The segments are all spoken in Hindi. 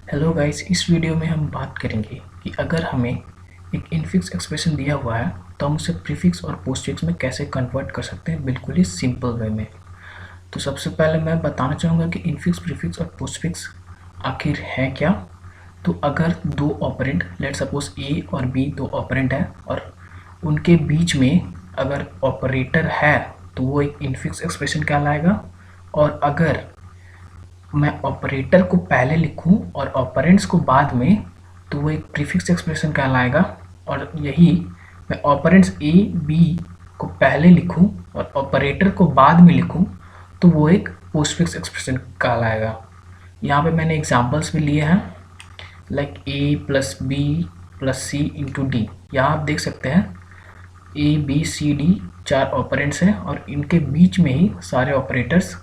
हेलो गाइस, इस वीडियो में हम बात करेंगे कि अगर हमें एक इनफिक्स एक्सप्रेशन दिया हुआ है तो हम उसे प्रीफिक्स और पोस्टफिक्स में कैसे कन्वर्ट कर सकते हैं बिल्कुल ही सिंपल वे में। तो सबसे पहले मैं बताना चाहूँगा कि इनफिक्स, प्रीफिक्स और पोस्टफिक्स आखिर है क्या। तो अगर दो ऑपरेंड, लेट सपोज ए और बी दो ऑपरेंड है और उनके बीच में अगर ऑपरेटर है तो वो एक इनफिक्स एक्सप्रेशन कहलाएगा। और अगर मैं ऑपरेटर को पहले लिखूं और ऑपरेंड्स को बाद में तो वो एक प्रीफिक्स एक्सप्रेशन कहलाएगा। और यही मैं ऑपरेंड्स ए बी को पहले लिखूं और ऑपरेटर को बाद में लिखूं तो वो एक पोस्टफिक्स एक्सप्रेशन कहलाएगा। यहाँ पे मैंने एग्जांपल्स भी लिए हैं, like A plus B plus C into D. यहाँ आप देख सकते हैं ए बी सी डी चार ऑपरेंड्स हैं और इनके बीच में ही सारे ऑपरेटर्स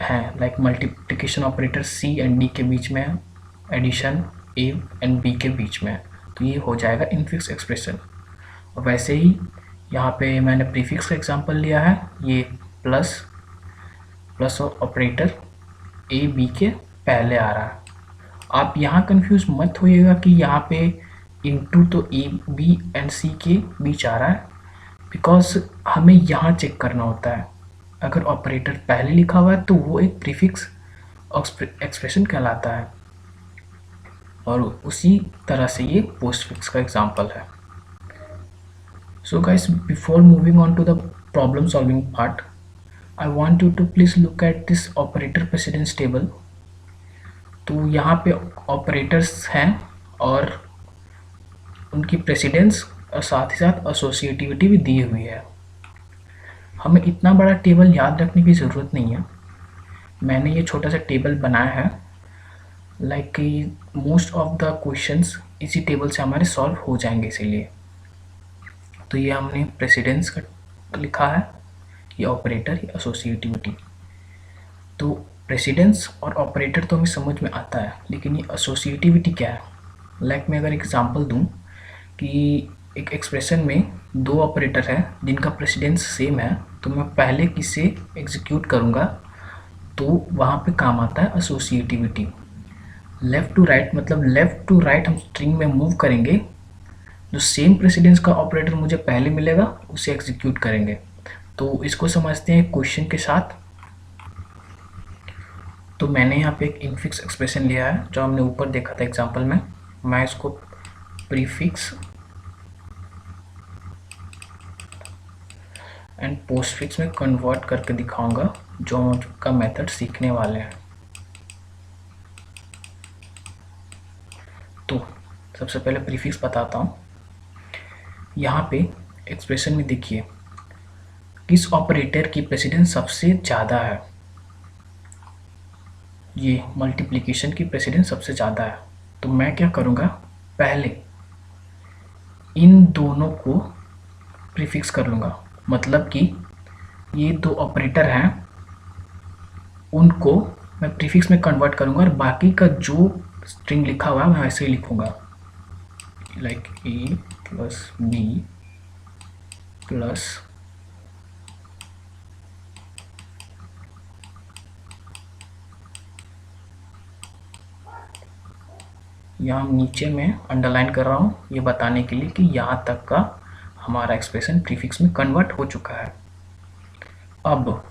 हैं, like multiplication operator C and D के बीच में है, एडिशन ए एंड बी के बीच में है, तो ये हो जाएगा इनफिक्स एक्सप्रेशन। और वैसे ही यहाँ पे मैंने प्रीफिक्स का एग्जांपल लिया है, ये plus plus operator A B के पहले आ रहा है। आप यहाँ कंफ्यूज मत होइएगा कि यहाँ पे इनटू तो ए बी एंड सी के बीच आ रहा है, बिकॉज हमें यहाँ चेक करना होता है। अगर ऑपरेटर पहले लिखा हुआ है तो वो एक प्रीफिक्स एक्सप्रेशन कहलाता है, और उसी तरह से ये पोस्टफिक्स का एग्जांपल है। So guys, before moving on to the problem solving part, I want you to please look at this operator precedence table. तो यहाँ पे ऑपरेटर्स हैं और उनकी प्रेसिडेंस और साथ ही साथ एसोसिएटिविटी भी दी हुई है। हमें इतना बड़ा टेबल याद रखने की ज़रूरत नहीं है, मैंने ये छोटा सा टेबल बनाया है, like most of the questions इसी टेबल से हमारे सॉल्व हो जाएंगे इसीलिए। तो ये हमने प्रेसिडेंस का लिखा है, ये ऑपरेटर, ये एसोसिएटिविटी। तो प्रेसिडेंस और ऑपरेटर तो हमें समझ में आता है, लेकिन ये एसोसिएटिविटी क्या है। लाइक मैं अगर एग्जांपल दूं कि एक एक्सप्रेशन में दो ऑपरेटर हैं जिनका प्रेसिडेंस सेम है, तो मैं पहले किसे एग्जीक्यूट करूँगा तो वहाँ पे काम आता है एसोसिएटिविटी। लेफ़्ट टू राइट मतलब लेफ़्ट टू राइट हम स्ट्रिंग में मूव करेंगे, जो सेम प्रेसिडेंस का ऑपरेटर मुझे पहले मिलेगा उसे एग्जीक्यूट करेंगे। तो इसको समझते हैं क्वेश्चन के साथ। तो मैंने यहाँ पे एक इनफिक्स एक्सप्रेशन लिया है जो हमने ऊपर देखा था एग्जांपल में। मैं इसको प्रीफिक्स एंड पोस्टफिक्स में कन्वर्ट करके दिखाऊंगा, जो हम का मेथड सीखने वाले हैं। तो सबसे पहले प्रीफिक्स बताता हूँ। यहाँ पे एक्सप्रेशन में देखिए किस ऑपरेटर की प्रेसिडेंस सबसे ज़्यादा है। ये मल्टीप्लिकेशन की प्रेसिडेंस सबसे ज़्यादा है, तो मैं क्या करूँगा, पहले इन दोनों को प्रीफिक्स कर लूँगा। मतलब कि ये दो ऑपरेटर हैं, उनको मैं प्रीफिक्स में कन्वर्ट करूँगा और बाकी का जो स्ट्रिंग लिखा हुआ है मैं वैसे ही लिखूँगा, like A plus B plus यहाँ नीचे में अंडरलाइन कर रहा हूँ ये बताने के लिए कि यहाँ तक का हमारा एक्सप्रेशन प्रीफिक्स में कन्वर्ट हो चुका है। अब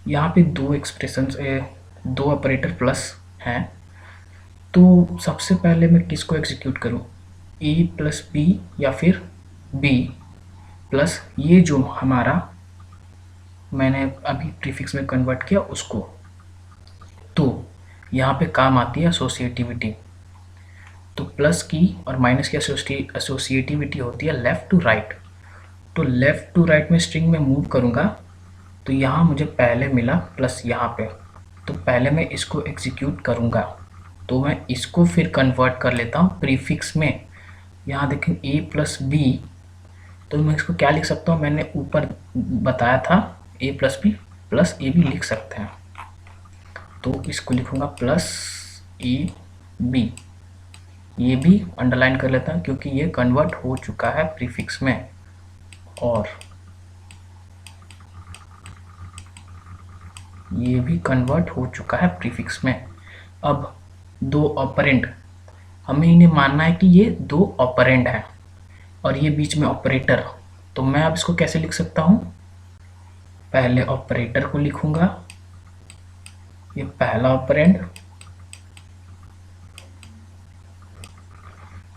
यहाँ पे दो एक्सप्रेशंस, दो ऑपरेटर प्लस हैं, तो सबसे पहले मैं किसको एग्जीक्यूट करूँ, ए प्लस बी या फिर बी प्लस ये जो हमारा मैंने अभी प्रीफिक्स में कन्वर्ट किया उसको। तो यहाँ पे काम आती है एसोसिएटिविटी। तो प्लस की और माइनस की एसोसिएटिविटी होती है लेफ़्ट टू राइट। तो लेफ़्ट टू राइट में स्ट्रिंग में मूव करूँगा तो यहाँ मुझे पहले मिला प्लस यहाँ पे, तो पहले मैं इसको एग्जीक्यूट करूँगा, तो मैं इसको फिर कन्वर्ट कर लेता हूँ प्रीफिक्स में। यहाँ देखें ए प्लस बी, तो मैं इसको क्या लिख सकता हूँ, मैंने ऊपर बताया था ए प्लस ए भी लिख सकते हैं। तो इसको लिखूँगा प्लस ए बी, ये भी अंडरलाइन कर लेता हूँ क्योंकि ये कन्वर्ट हो चुका है प्रीफिक्स में। और ये भी कन्वर्ट हो चुका है प्रीफिक्स में। अब दो ऑपरेंड, हमें इन्हें मानना है कि ये दो ऑपरेंड है और ये बीच में ऑपरेटर। तो मैं अब इसको कैसे लिख सकता हूँ, पहले ऑपरेटर को लिखूंगा, ये पहला ऑपरेंड,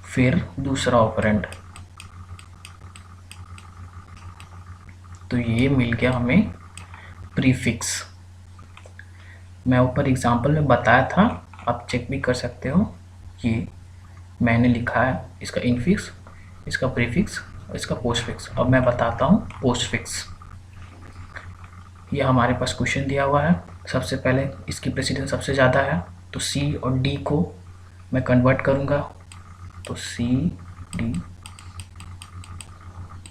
फिर दूसरा ऑपरेंड। तो ये मिल गया हमें प्रीफिक्स। मैं ऊपर एग्जांपल में बताया था, आप चेक भी कर सकते हो। ये मैंने लिखा है इसका इनफिक्स, इसका प्रीफिक्स और इसका पोस्टफिक्स। अब मैं बताता हूँ पोस्टफिक्स। ये हमारे पास क्वेश्चन दिया हुआ है। सबसे पहले इसकी प्रेसिडेंस सबसे ज़्यादा है, तो सी और डी को मैं कन्वर्ट करूँगा। तो सी डी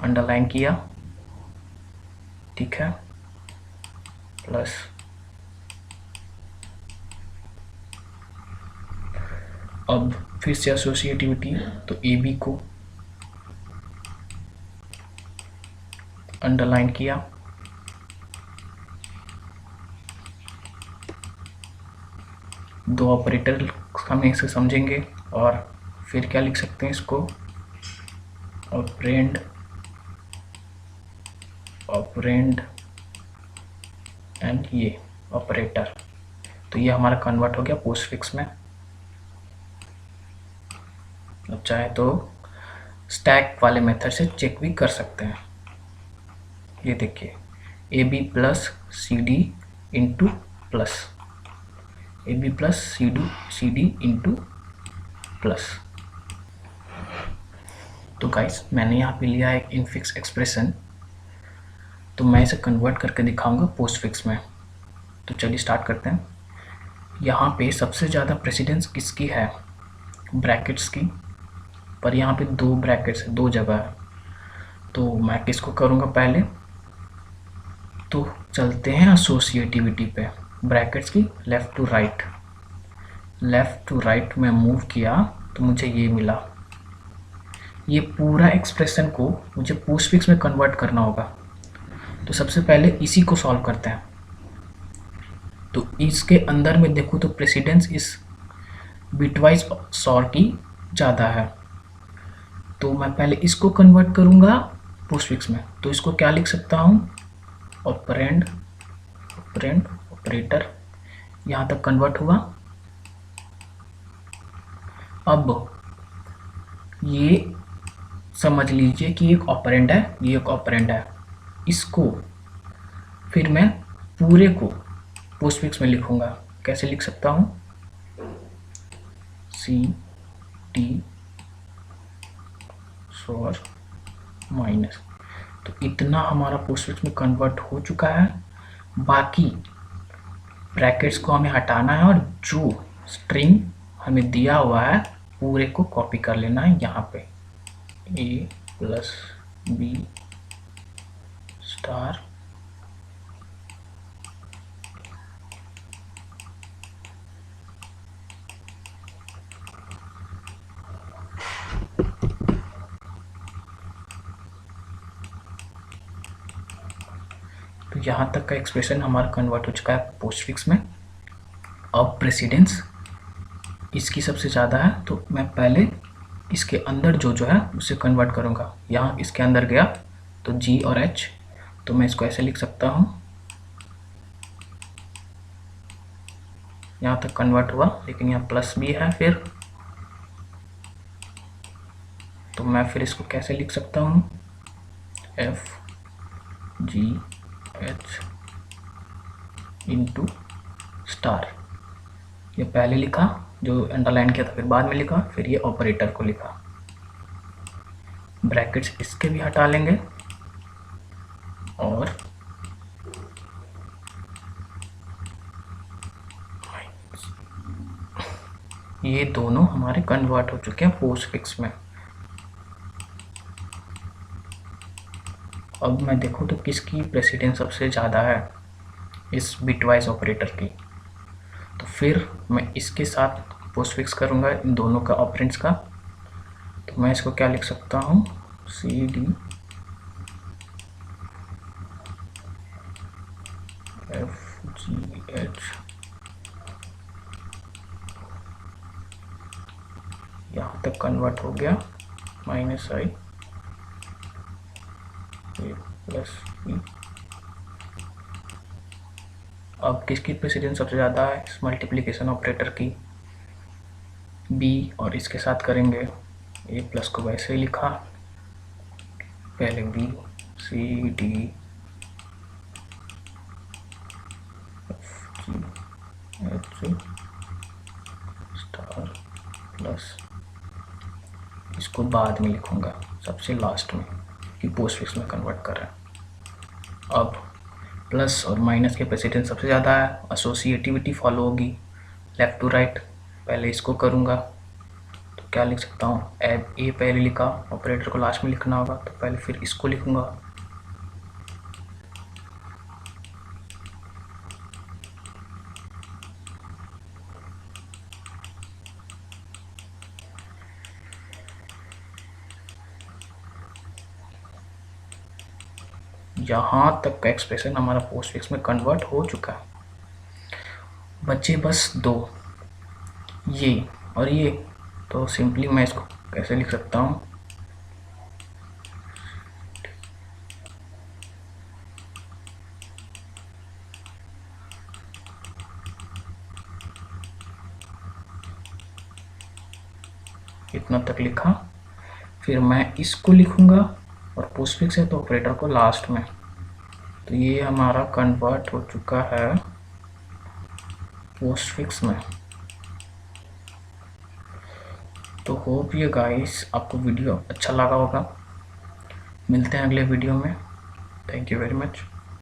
अंडरलाइन किया, ठीक है, प्लस अब फिर से एसोसिएटिविटी, तो ए बी को अंडरलाइन किया, दो ऑपरेटर हम इसे समझेंगे और फिर क्या लिख सकते हैं इसको, ऑपरेंड ऑपरेंड एंड ये ऑपरेटर। तो ये हमारा कन्वर्ट हो गया पोस्टफिक्स में। अब चाहे तो स्टैक वाले मेथड से चेक भी कर सकते हैं। ये देखिए, A B plus C D into plus A B plus C D into plus. तो गाइस, मैंने यहाँ पे लिया एक इनफिक्स एक्सप्रेशन, तो मैं इसे कन्वर्ट करके दिखाऊंगा पोस्टफिक्स में। तो चलिए स्टार्ट करते हैं। यहाँ पे सबसे ज़्यादा प्रेसिडेंस किसकी है, ब्रैकेट्स की, पर यहाँ पे दो ब्रैकेट्स है, दो जगह है। तो मैं किसको करूँगा पहले, तो चलते हैं एसोसिएटिविटी पे, ब्रैकेट्स की लेफ़्ट टू राइट में मूव किया तो मुझे ये मिला। ये पूरा एक्सप्रेशन को मुझे पोस्टफिक्स में कन्वर्ट करना होगा। तो सबसे पहले इसी को सॉल्व करते हैं। तो इसके अंदर में देखूँ तो प्रेसिडेंस इस बिटवाइज सॉर की ज़्यादा है, तो मैं पहले इसको कन्वर्ट करूँगा पोस्टफिक्स में। तो इसको क्या लिख सकता हूँ, ऑपरेंड ऑपरेटर, यहाँ तक कन्वर्ट हुआ। अब ये समझ लीजिए कि एक ऑपरेंड है, ये एक ऑपरेंड है। इसको फिर मैं पूरे को पोस्टफिक्स में लिखूंगा। कैसे लिख सकता हूँ, सी टी सॉर माइनस। तो इतना हमारा पोस्टफिक्स में कन्वर्ट हो चुका है। बाकी ब्रैकेट्स को हमें हटाना है और जो स्ट्रिंग हमें दिया हुआ है पूरे को कॉपी कर लेना है यहाँ पे, ए प्लस बी स्टार तो यहाँ तक का एक्सप्रेशन हमारा कन्वर्ट हो चुका है पोस्टफिक्स में। अब प्रेसिडेंस इसकी सबसे ज़्यादा है, तो मैं पहले इसके अंदर जो है उसे कन्वर्ट करूँगा। यहाँ इसके अंदर गया तो जी और एच, तो मैं इसको ऐसे लिख सकता हूँ, यहाँ तक कन्वर्ट हुआ, लेकिन यहाँ प्लस भी है फिर, तो मैं फिर इसको कैसे लिख सकता हूँ, F G H into star. ये पहले लिखा जो अंडरलाइन किया था, फिर बाद में लिखा, फिर ये ऑपरेटर को लिखा। ब्रैकेट्स इसके भी हटा लेंगे और ये दोनों हमारे कन्वर्ट हो चुके हैं पोस्टफिक्स में। अब मैं देखूँ तो किसकी प्रेसिडेंस सबसे ज़्यादा है, इस बिटवाइज ऑपरेटर की। तो फिर मैं इसके साथ पोस्टफिक्स करूँगा इन दोनों का ऑपरेंड्स का। तो मैं इसको क्या लिख सकता हूँ, C D F G H यहाँ तक कन्वर्ट हो गया माइनस आई प्लस बी। अब किसकी प्रेसिडेंस सबसे ज़्यादा है इस मल्टीप्लिकेशन ऑपरेटर की? बी, और इसके साथ करेंगे ए प्लस को वैसे ही लिखा, पहले B C D F G H star plus, इसको बाद में लिखूंगा सबसे लास्ट में कि पोस्टफिक्स में कन्वर्ट कर रहे हैं। अब प्लस और माइनस के प्रेसिडेंस सबसे ज़्यादा है, एसोसिएटिविटी फॉलो होगी लेफ़्ट टू राइट। पहले इसको करूँगा तो क्या लिख सकता हूँ, ए पहले लिखा, ऑपरेटर को लास्ट में लिखना होगा, तो पहले फिर इसको लिखूँगा। यहाँ तक का एक्सप्रेशन हमारा पोस्टफिक्स में कन्वर्ट हो चुका है। बचे बस दो, ये और ये। तो सिंपली मैं इसको कैसे लिख सकता हूँ, इतना तक लिखा, फिर मैं इसको लिखूँगा और पोस्टफिक्स है तो ऑपरेटर को लास्ट में। तो ये हमारा कन्वर्ट हो चुका है पोस्टफिक्स में। तो होप ये गाइस आपको वीडियो अच्छा लगा होगा। मिलते हैं अगले वीडियो में। Thank you very much.